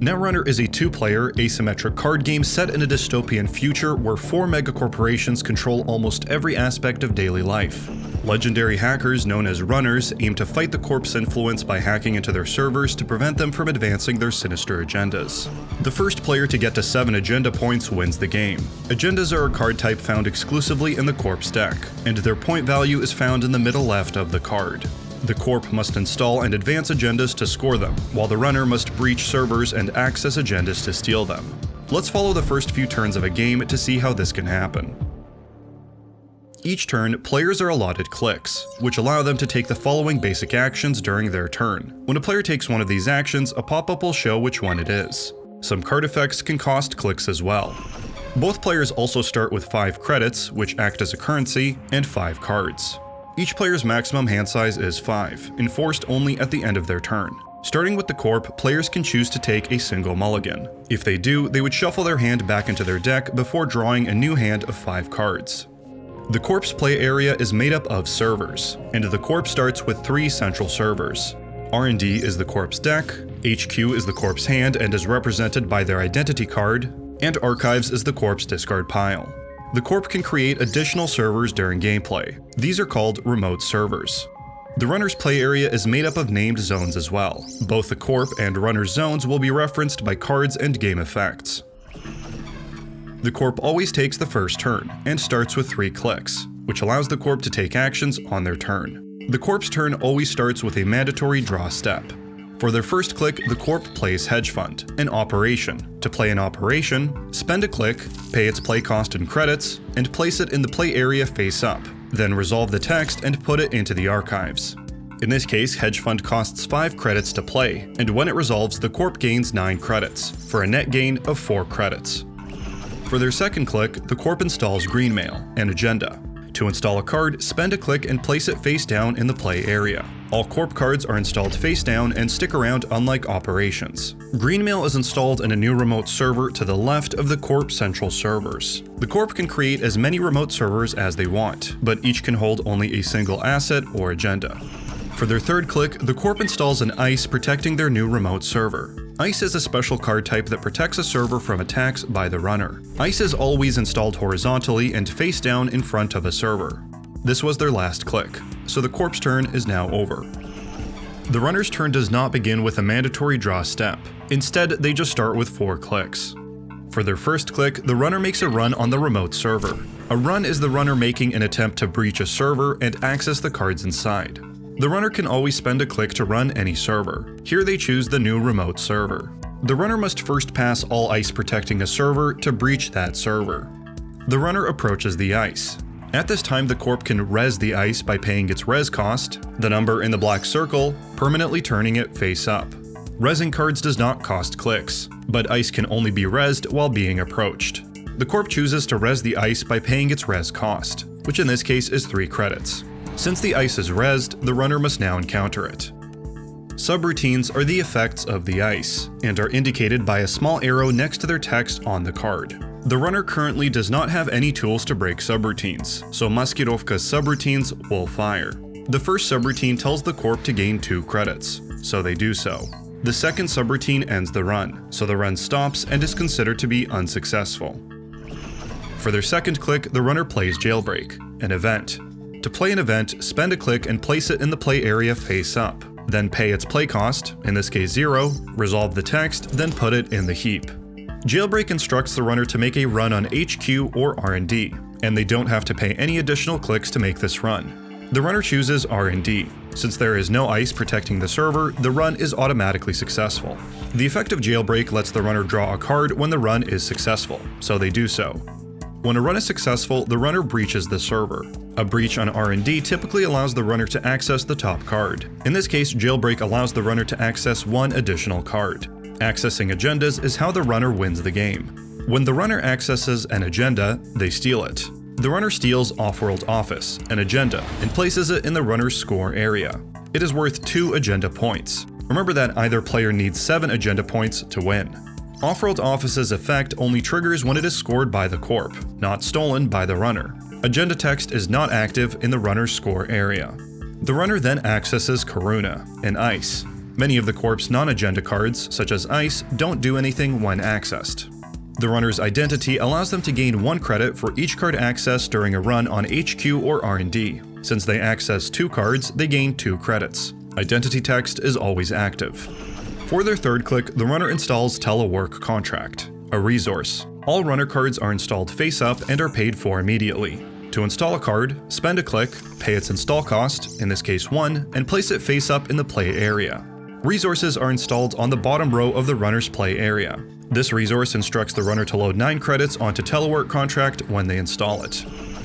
Netrunner is a two-player, asymmetric card game set in a dystopian future where 4 megacorporations control almost every aspect of daily life. Legendary hackers known as runners aim to fight the Corp's influence by hacking into their servers to prevent them from advancing their sinister agendas. The first player to get to 7 agenda points wins the game. Agendas are a card type found exclusively in the Corp's deck, and their point value is found in the middle left of the card. The Corp must install and advance agendas to score them, while the runner must breach servers and access agendas to steal them. Let's follow the first few turns of a game to see how this can happen. Each turn, players are allotted clicks, which allow them to take the following basic actions during their turn. When a player takes one of these actions, a pop-up will show which one it is. Some card effects can cost clicks as well. Both players also start with 5 credits, which act as a currency, and 5 cards. Each player's maximum hand size is 5, enforced only at the end of their turn. Starting with the Corp, players can choose to take a single mulligan. If they do, they would shuffle their hand back into their deck before drawing a new hand of 5 cards. The Corp's play area is made up of servers, and the Corp starts with 3 central servers. R&D is the Corp's deck, HQ is the Corp's hand and is represented by their identity card, and Archives is the Corp's discard pile. The Corp can create additional servers during gameplay. These are called remote servers. The runner's play area is made up of named zones as well. Both the Corp and runner's zones will be referenced by cards and game effects. The Corp always takes the first turn, and starts with 3 clicks, which allows the Corp to take actions on their turn. The Corp's turn always starts with a mandatory draw step. For their first click, the Corp plays Hedge Fund, an operation. To play an operation, spend a click, pay its play cost in credits, and place it in the play area face up. Then resolve the text and put it into the archives. In this case, Hedge Fund costs 5 credits to play, and when it resolves, the Corp gains 9 credits, for a net gain of 4 credits. For their second click, the Corp installs Greenmail, an agenda. To install a card, spend a click and place it face down in the play area. All Corp cards are installed face down and stick around unlike operations. Greenmail is installed in a new remote server to the left of the Corp central servers. The Corp can create as many remote servers as they want, but each can hold only a single asset or agenda. For their third click, the Corp installs an ICE protecting their new remote server. ICE is a special card type that protects a server from attacks by the runner. ICE is always installed horizontally and face down in front of a server. This was their last click, so the Corp's turn is now over. The runner's turn does not begin with a mandatory draw step. Instead, they just start with 4 clicks. For their first click, the runner makes a run on the remote server. A run is the runner making an attempt to breach a server and access the cards inside. The runner can always spend a click to run any server. Here they choose the new remote server. The runner must first pass all ICE protecting a server to breach that server. The runner approaches the ICE. At this time, the Corp can res the ICE by paying its res cost, the number in the black circle, permanently turning it face up. Resing cards does not cost clicks, but ICE can only be resed while being approached. The Corp chooses to res the ICE by paying its res cost, which in this case is 3 credits. Since the ICE is resed, the runner must now encounter it. Subroutines are the effects of the ICE, and are indicated by a small arrow next to their text on the card. The runner currently does not have any tools to break subroutines, so Maskirovka's subroutines will fire. The first subroutine tells the Corp to gain 2 credits, so they do so. The second subroutine ends the run, so the run stops and is considered to be unsuccessful. For their second click, the runner plays Jailbreak, an event. To play an event, spend a click and place it in the play area face up. Then pay its play cost, in this case 0, resolve the text, then put it in the heap. Jailbreak instructs the runner to make a run on HQ or R&D, and they don't have to pay any additional clicks to make this run. The runner chooses R&D. Since there is no ICE protecting the server, the run is automatically successful. The effect of Jailbreak lets the runner draw a card when the run is successful, so they do so. When a run is successful, the runner breaches the server. A breach on R&D typically allows the runner to access the top card. In this case, Jailbreak allows the runner to access 1 additional card. Accessing agendas is how the runner wins the game. When the runner accesses an agenda, they steal it. The runner steals Offworld Office, an agenda, and places it in the runner's score area. It is worth 2 agenda points. Remember that either player needs 7 agenda points to win. Offworld Office's effect only triggers when it is scored by the Corp, not stolen by the runner. Agenda text is not active in the runner's score area. The runner then accesses Karuna, an ICE. Many of the Corp's non-agenda cards, such as Ice, don't do anything when accessed. The runner's identity allows them to gain 1 credit for each card accessed during a run on HQ or R&D. Since they access 2 cards, they gain 2 credits. Identity text is always active. For their third click, the runner installs Telework Contract, a resource. All runner cards are installed face up and are paid for immediately. To install a card, spend a click, pay its install cost, in this case 1, and place it face up in the play area. Resources are installed on the bottom row of the runner's play area. This resource instructs the runner to load 9 credits onto Telework Contract when they install it.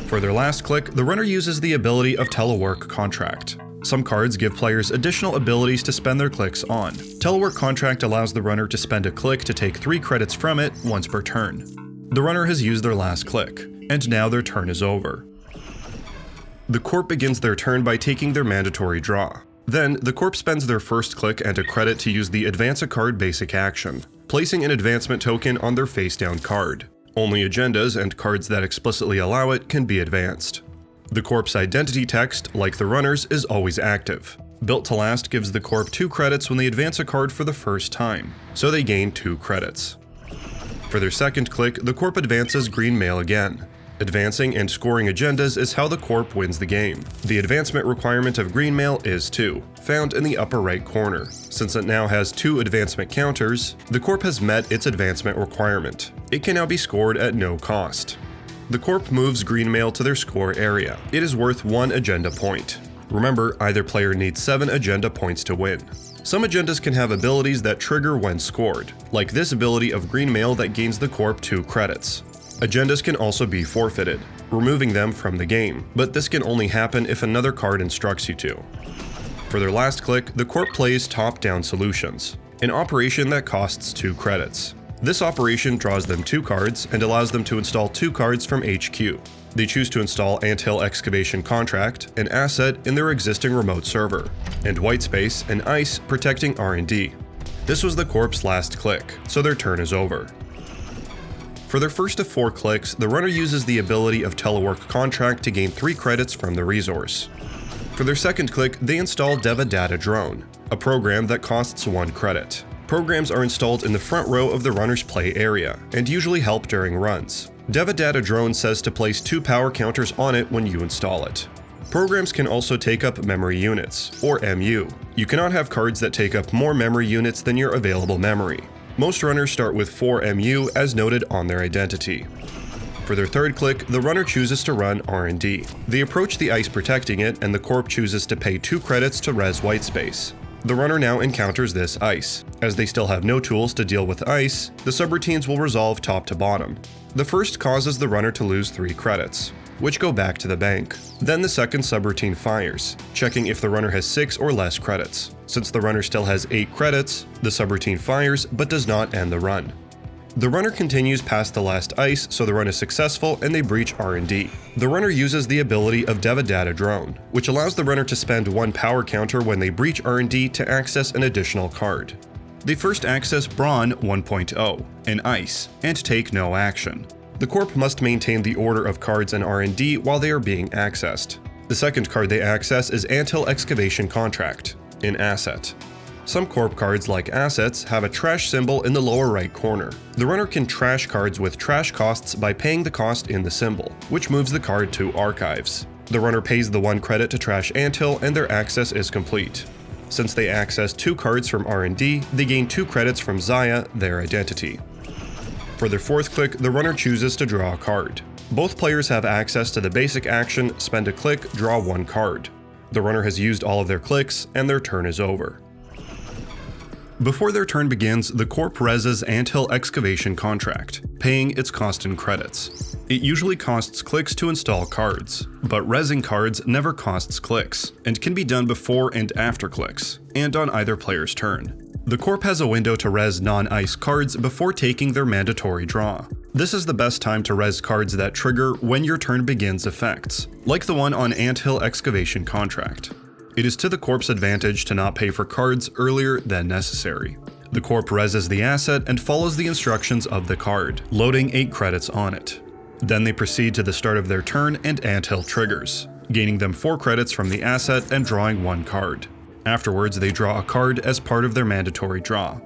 For their last click, the runner uses the ability of Telework Contract. Some cards give players additional abilities to spend their clicks on. Telework Contract allows the runner to spend a click to take 3 credits from it once per turn. The runner has used their last click, and now their turn is over. The Corp begins their turn by taking their mandatory draw. Then, the Corp spends their first click and a credit to use the Advance a Card basic action, placing an advancement token on their face-down card. Only agendas and cards that explicitly allow it can be advanced. The Corp's identity text, like the runner's, is always active. Built to Last gives the Corp 2 credits when they advance a card for the first time, so they gain 2 credits. For their second click, the Corp advances Green Mail again. Advancing and scoring agendas is how the Corp wins the game. The advancement requirement of Green Mail is 2, found in the upper right corner. Since it now has 2 advancement counters, the Corp has met its advancement requirement. It can now be scored at no cost. The Corp moves Green Mail to their score area. It is worth 1 agenda point. Remember, either player needs 7 agenda points to win. Some agendas can have abilities that trigger when scored, like this ability of Green Mail that gains the Corp 2 credits. Agendas can also be forfeited, removing them from the game, but this can only happen if another card instructs you to. For their last click, the Corp plays Top-Down Solutions, an operation that costs 2 credits. This operation draws them 2 cards and allows them to install 2 cards from HQ. They choose to install Anthill Excavation Contract, an asset in their existing remote server, and Whitespace and Ice protecting R&D. This was the Corp's last click, so their turn is over. For their first of 4 clicks, the runner uses the ability of Telework Contract to gain 3 credits from the resource. For their second click, they install Devadata Drone, a program that costs 1 credit. Programs are installed in the front row of the runner's play area, and usually help during runs. Devadata Drone says to place 2 power counters on it when you install it. Programs can also take up memory units, or MU. You cannot have cards that take up more memory units than your available memory. Most runners start with 4 MU as noted on their identity. For their third click, the runner chooses to run R&D. They approach the ice protecting it, and the Corp chooses to pay 2 credits to res Whitespace. The runner now encounters this ice. As they still have no tools to deal with ice, the subroutines will resolve top to bottom. The first causes the runner to lose 3 credits, which go back to the bank. Then the second subroutine fires, checking if the runner has 6 or less credits. Since the runner still has 8 credits, the subroutine fires but does not end the run. The runner continues past the last ice, so the run is successful and they breach R&D. The runner uses the ability of Devadata Drone, which allows the runner to spend 1 power counter when they breach R&D to access an additional card. They first access Brawn 1.0, an ice, and take no action. The Corp must maintain the order of cards in R&D while they are being accessed. The second card they access is Anthill Excavation Contract, an asset. Some Corp cards, like assets, have a trash symbol in the lower right corner. The runner can trash cards with trash costs by paying the cost in the symbol, which moves the card to archives. The runner pays the 1 credit to trash Anthill and their access is complete. Since they access 2 cards from R&D, they gain 2 credits from Zaya, their identity. For their fourth click, the runner chooses to draw a card. Both players have access to the basic action, spend a click, draw 1 card. The runner has used all of their clicks, and their turn is over. Before their turn begins, the Corp reses Anthill Excavation Contract, paying its cost in credits. It usually costs clicks to install cards, but resing cards never costs clicks, and can be done before and after clicks, and on either player's turn. The Corp has a window to res non-ice cards before taking their mandatory draw. This is the best time to res cards that trigger when your turn begins effects, like the one on Anthill Excavation Contract. It is to the Corp's advantage to not pay for cards earlier than necessary. The Corp reses the asset and follows the instructions of the card, loading 8 credits on it. Then they proceed to the start of their turn and Anthill triggers, gaining them 4 credits from the asset and drawing 1 card. Afterwards, they draw a card as part of their mandatory draw.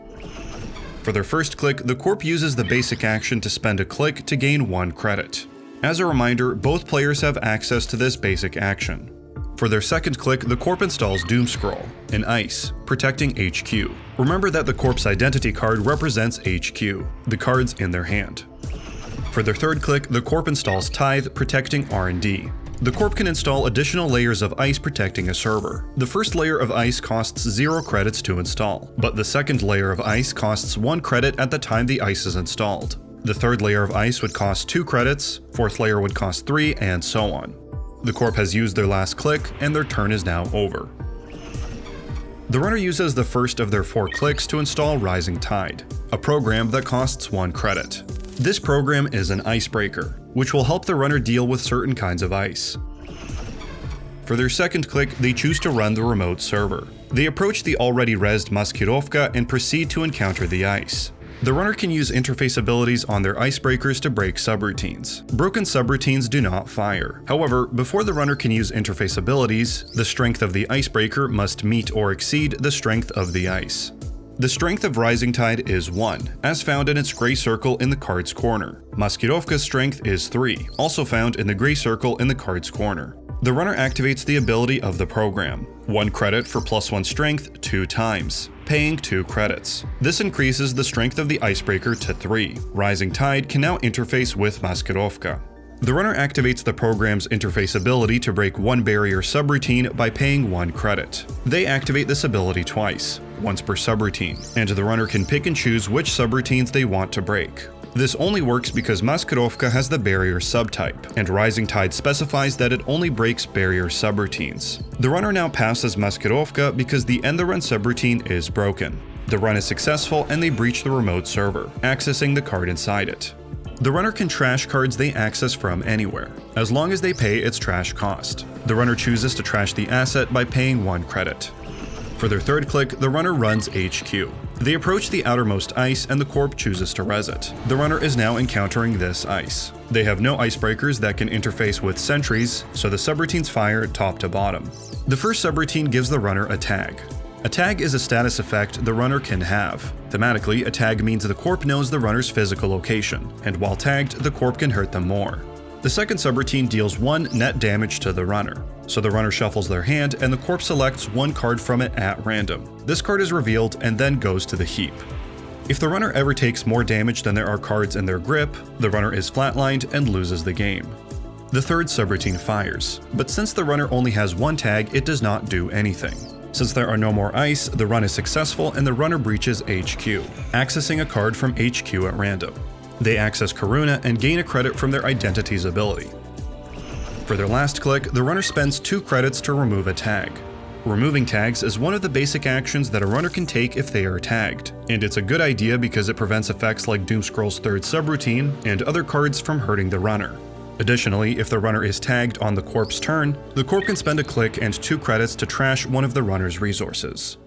For their first click, the Corp uses the basic action to spend a click to gain 1 credit. As a reminder, both players have access to this basic action. For their second click, the Corp installs Doomscroll, an ice, protecting HQ. Remember that the Corp's identity card represents HQ, the cards in their hand. For their third click, the Corp installs Tithe, protecting R&D. The Corp can install additional layers of ice protecting a server. The first layer of ice costs 0 credits to install, but the second layer of ice costs 1 credit at the time the ice is installed. The third layer of ice would cost 2 credits, fourth layer would cost 3, and so on. The Corp has used their last click, and their turn is now over. The runner uses the first of their 4 clicks to install Rising Tide, a program that costs 1 credit. This program is an icebreaker, which will help the runner deal with certain kinds of ice. For their second click, they choose to run the remote server. They approach the already rezzed Maskirovka and proceed to encounter the ice. The runner can use interface abilities on their icebreakers to break subroutines. Broken subroutines do not fire. However, before the runner can use interface abilities, the strength of the icebreaker must meet or exceed the strength of the ice. The strength of Rising Tide is 1, as found in its gray circle in the card's corner. Maskirovka's strength is 3, also found in the gray circle in the card's corner. The runner activates the ability of the program. 1 credit for +1 strength 2 times, paying 2 credits. This increases the strength of the icebreaker to 3. Rising Tide can now interface with Maskirovka. The runner activates the program's interface ability to break 1 barrier subroutine by paying 1 credit. They activate this ability twice, once per subroutine, and the runner can pick and choose which subroutines they want to break. This only works because Maskirovka has the barrier subtype, and Rising Tide specifies that it only breaks barrier subroutines. The runner now passes Maskirovka because the end the run subroutine is broken. The run is successful and they breach the remote server, accessing the card inside it. The runner can trash cards they access from anywhere, as long as they pay its trash cost. The runner chooses to trash the asset by paying 1 credit. For their third click, the runner runs HQ. They approach the outermost ice and the Corp chooses to res it. The runner is now encountering this ice. They have no icebreakers that can interface with sentries, so the subroutines fire top to bottom. The first subroutine gives the runner a tag. A tag is a status effect the runner can have. Thematically, a tag means the Corp knows the runner's physical location, and while tagged, the Corp can hurt them more. The second subroutine deals 1 net damage to the runner. So the runner shuffles their hand and the Corp selects 1 card from it at random. This card is revealed and then goes to the heap. If the runner ever takes more damage than there are cards in their grip, the runner is flatlined and loses the game. The third subroutine fires, but since the runner only has 1 tag, it does not do anything. Since there are no more ice, the run is successful and the runner breaches HQ, accessing a card from HQ at random. They access Karuna and gain a credit from their identity's ability. For their last click, the runner spends 2 credits to remove a tag. Removing tags is one of the basic actions that a runner can take if they are tagged, and it's a good idea because it prevents effects like Doomscroll's third subroutine and other cards from hurting the runner. Additionally, if the runner is tagged on the Corp's turn, the Corp can spend a click and 2 credits to trash one of the runner's resources.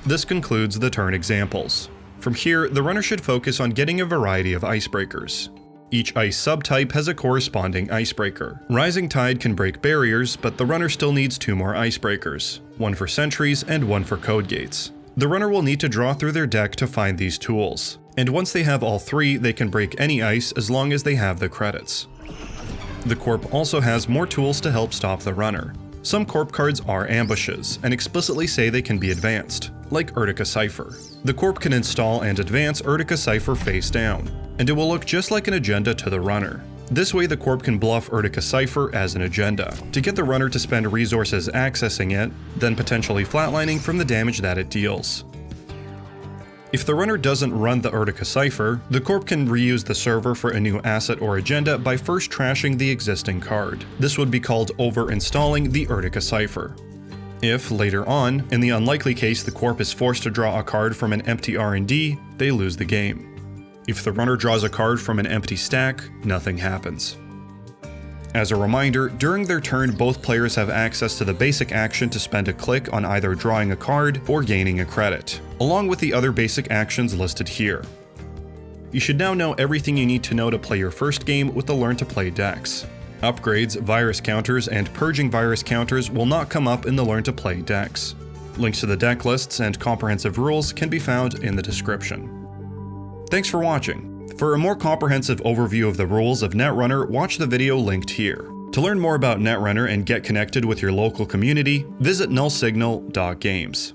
This concludes the turn examples. From here, the runner should focus on getting a variety of icebreakers. Each ice subtype has a corresponding icebreaker. Rising Tide can break barriers, but the runner still needs 2 more icebreakers, 1 for sentries and 1 for code gates. The runner will need to draw through their deck to find these tools, and once they have all 3, they can break any ice as long as they have the credits. The Corp also has more tools to help stop the runner. Some Corp cards are ambushes, and explicitly say they can be advanced, like Urtica Cipher. The Corp can install and advance Urtica Cipher face down, and it will look just like an agenda to the runner. This way the Corp can bluff Urtica Cipher as an agenda, to get the runner to spend resources accessing it, then potentially flatlining from the damage that it deals. If the runner doesn't run the Urtica Cipher, the Corp can reuse the server for a new asset or agenda by first trashing the existing card. This would be called over-installing the Urtica Cipher. If, later on, in the unlikely case the Corp is forced to draw a card from an empty R&D, they lose the game. If the runner draws a card from an empty stack, nothing happens. As a reminder, during their turn both players have access to the basic action to spend a click on either drawing a card or gaining a credit, along with the other basic actions listed here. You should now know everything you need to know to play your first game with the Learn to Play decks. Upgrades, virus counters, and purging virus counters will not come up in the Learn to Play decks. Links to the deck lists and comprehensive rules can be found in the description. Thanks for watching. For a more comprehensive overview of the rules of Netrunner, watch the video linked here. To learn more about Netrunner and get connected with your local community, visit nullsignal.games.